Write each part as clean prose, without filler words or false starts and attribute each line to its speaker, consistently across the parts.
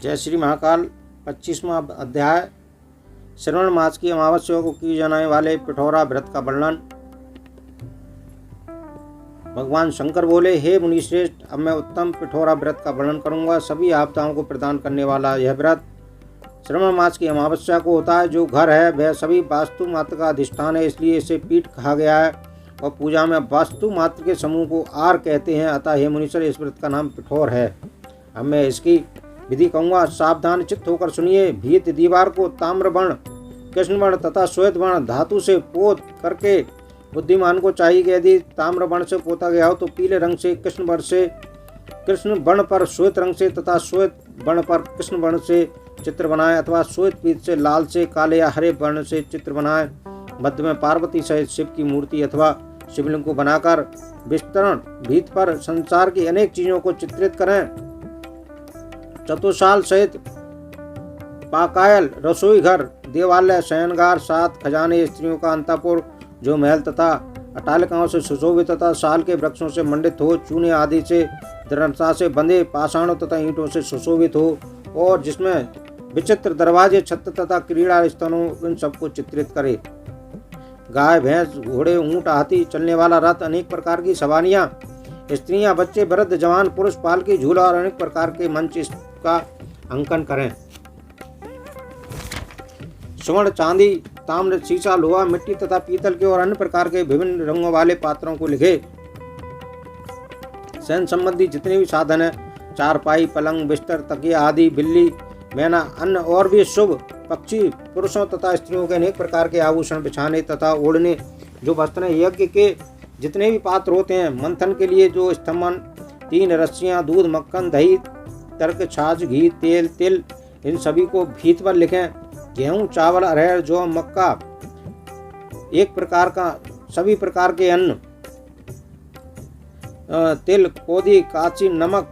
Speaker 1: जय श्री महाकाल। 25वां अध्याय। श्रवण मास की अमावस्या को की जाने वाले पिठौरा व्रत का वर्णन। भगवान शंकर बोले, हे मुनिश्रेष्ठ, अब मैं उत्तम पिठौरा व्रत का वर्णन करूंगा। सभी आपदाओं को प्रदान करने वाला यह व्रत श्रवण मास की अमावस्या को होता है। जो घर है वह सभी वास्तु मात्र का अधिष्ठान है, इसलिए इसे पीठ कहा गया है और पूजा में वास्तु मात्र के समूह को आर कहते हैं। अतः हे मुनीश्वर, इस व्रत का नाम पिठौर है। अब मैं इसकी विधि कहूँगा, सावधान चित्त होकर सुनिए। भीत दीवार को ताम्र वर्ण, कृष्ण वर्ण तथा श्वेत वर्ण धातु से पोत करके बुद्धिमान को चाहिए कि यदि ताम्र वर्ण से पोता गया हो तो पीले रंग से कृष्ण वर्ण पर श्वेत रंग से तथा श्वेत वर्ण पर कृष्ण वर्ण से चित्र बनाए, अथवा श्वेत पीत से लाल से काले या हरे वर्ण से चित्र बनाए। मध्य में पार्वती सहित शिव की मूर्ति अथवा शिवलिंग को बनाकर विस्तरण भीत पर संसार की अनेक चीजों को चित्रित करें। चतुशाल सहित पाकायल रसोई घर, देवालय, शयनगार, 7 खजाने, स्त्रियों का अंतःपुर जो महल तथा अट्टालिकाओं से सुशोभित तथा साल के वृक्षों से मंडित हो, चूने आदि से दृढ़ता से बंधे पाषाणों तथा ईंटों से सुशोभित हो, और जिसमें विचित्र दरवाजे, छत तथा क्रीड़ा स्थलों, इन सबको चित्रित करे। गाय, भैंस, घोड़े, ऊंट, हाथी, चलने वाला रथ, अनेक प्रकार की सवारियां, स्त्रियां, बच्चे, वृद्ध, जवान, पुरुष, पालकी, झूला और अनेक प्रकार के मंच का अंकन करें। स्वर्ण, चांदी, ताम्र, शीशा, लोहा, मिट्टी तथा पीतल के और अन्य प्रकार के विभिन्न रंगों वाले पात्रों को लिखे। शयन संबंधी जितने भी साधन है, चारपाई, पलंग, बिस्तर, तकिया आदि, बिल्ली, मैना, अन्य और भी शुभ पक्षी, पुरुषों तथा स्त्रियों के अनेक प्रकार के आभूषण बिछाने तथा ओढ़ने, जो वस्त्रें, यज्ञ के जितने भी पात्र होते हैं, मंथन के लिए जो स्तंभन, 3 रस्सियां, दूध, मक्खन, दही, तर्क, छाछ, घी, तेल, तिल, इन सभी को भीत पर लिखें। गेहूं, चावल, अरहर, जौ, मक्का, एक प्रकार का सभी प्रकार के अन्न, तिल, कोदी, काची, नमक,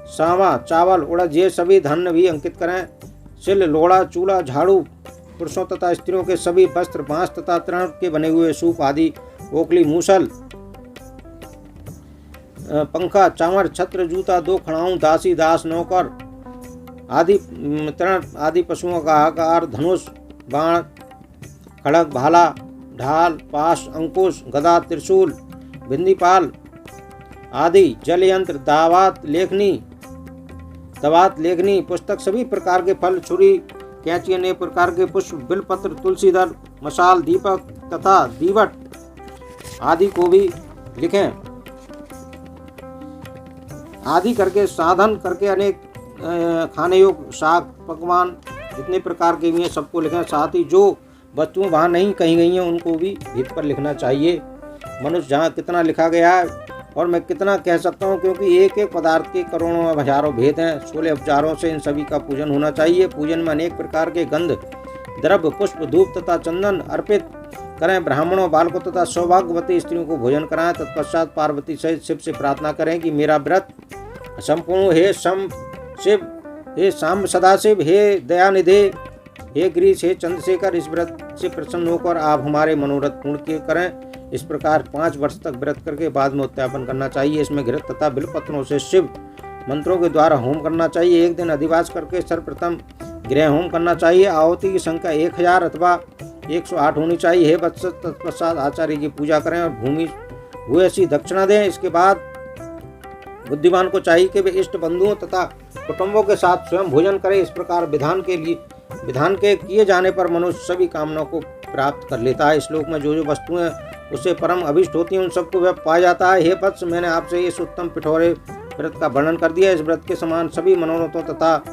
Speaker 1: सावा, चावल, उड़द, ये सभी धन भी अंकित करें। सिल, लोड़ा, चूल्हा, झाड़ू, पुरुषों तथा स्त्रियों के सभी वस्त्र, बांस तथा तृण के बने हुए सूप आदि, ओखली, मूसल, पंखा, चामर, छत्र, जूता, 2 खड़ाऊं, दासी, दास, नौकर आदि, तृण आदि पशुओं का आकार, धनुष, बाण, खड़ग, भाला, ढाल, पाश, अंकुश, गदा, त्रिशूल, बिंदीपाल आदि, जल यंत्र, दवात लेखनी, पुस्तक, सभी प्रकार के फल, छुरी, कैंची, अनेक प्रकार के पुष्प, बिलपत्र, तुलसीदल, मशाल, दीपक तथा दीवट आदि को भी लिखें। आदि करके साधन करके अनेक खाने योग्य शाक पकवान जितने प्रकार के भी हैं सबको लिखें। साथ ही जो वस्तुएं वहाँ नहीं कही गई हैं उनको भी भीत पर लिखना चाहिए। मनुष्य जहाँ कितना लिखा गया है और मैं कितना कह सकता हूँ, क्योंकि एक एक पदार्थ के करोड़ों में हजारों भेद हैं। 16 उपचारों से इन सभी का पूजन होना चाहिए। पूजन में अनेक प्रकार के गंध, द्रव्य, पुष्प, धूप तथा चंदन अर्पित करें। ब्राह्मणों, बालकों तथा सौभाग्यवती स्त्रियों को भोजन कराएं। तत्पश्चात पार्वती सहित शिव से प्रार्थना करें कि मेरा व्रत संपूर्ण हे शिव, हे शाम सदाशिव, हे दयानिधे, हे गिरीश, हे चंद्रशेखर, इस व्रत से प्रसन्न होकर आप हमारे मनोरथ पूर्ण करें। इस प्रकार 5 वर्ष तक व्रत करके बाद में उत्यापन करना चाहिए। इसमें घृत तथा बिल्वपत्रों से शिव मंत्रों के द्वारा होम करना चाहिए। एक दिन अधिवास करके सर्वप्रथम गृह होम करना चाहिए। आहुति की संख्या 1000 अथवा 108 होनी चाहिए। हे वत्स, तत्पश्चात आचार्य की पूजा करें और भूयसी दक्षिणा दें। इसके बाद बुद्धिमान को चाहिए कि वे इष्ट बंधुओं तथा कुटुंबों के साथ स्वयं भोजन करें। इस प्रकार विधान के किए जाने पर मनुष्य सभी कामनाओं को प्राप्त कर लेता है। इस श्लोक में जो वस्तुएं उससे परम अभिष्ट होती हैं उन सबको वह पाया जाता है। हे वत्स, मैंने आपसे इस उत्तम पिठौरे व्रत का वर्णन कर दिया। इस व्रत के समान सभी मनोरथों तथा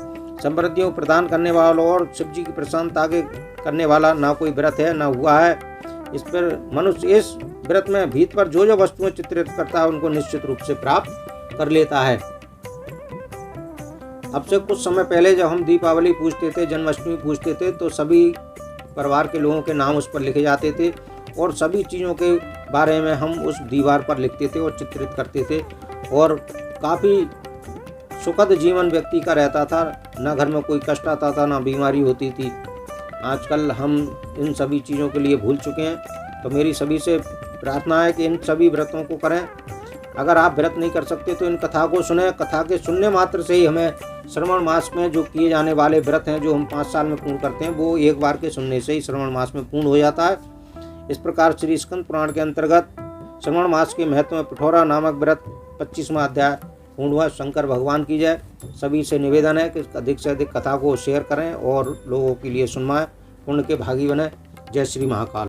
Speaker 1: समृद्धियों प्रदान करने वालों और शिव जी की प्रसन्नता के करने वाला ना कोई व्रत है न हुआ है। इस पर मनुष्य इस व्रत में भीत पर जो वस्तुएं चित्रित करता है उनको निश्चित रूप से प्राप्त कर लेता है। अब से कुछ समय पहले जब हम दीपावली पूजते थे, जन्माष्टमी पूजते थे, तो सभी परिवार के लोगों के नाम उस पर लिखे जाते थे और सभी चीज़ों के बारे में हम उस दीवार पर लिखते थे और चित्रित करते थे और काफ़ी सुखद जीवन व्यक्ति का रहता था। ना घर में कोई कष्ट आता था, ना बीमारी होती थी। आजकल हम इन सभी चीज़ों के लिए भूल चुके हैं। तो मेरी सभी से प्रार्थना है कि इन सभी व्रतों को करें। अगर आप व्रत नहीं कर सकते तो इन कथा को सुने। कथा के सुनने मात्र से ही हमें श्रावण मास में जो किए जाने वाले व्रत हैं, जो हम 5 साल में पूर्ण करते हैं, वो एक बार के सुनने से ही श्रावण मास में पूर्ण हो जाता है। इस प्रकार श्री स्कंद पुराण के अंतर्गत श्रावण मास के महत्व में पिठौरा नामक व्रत 25वां अध्याय पूर्ण हुआ। शंकर भगवान की जय। सभी से निवेदन है कि अधिक से अधिक कथा को शेयर करें और लोगों के लिए सुनवाएं, पुण्य के भागी बने। जय श्री महाकाल।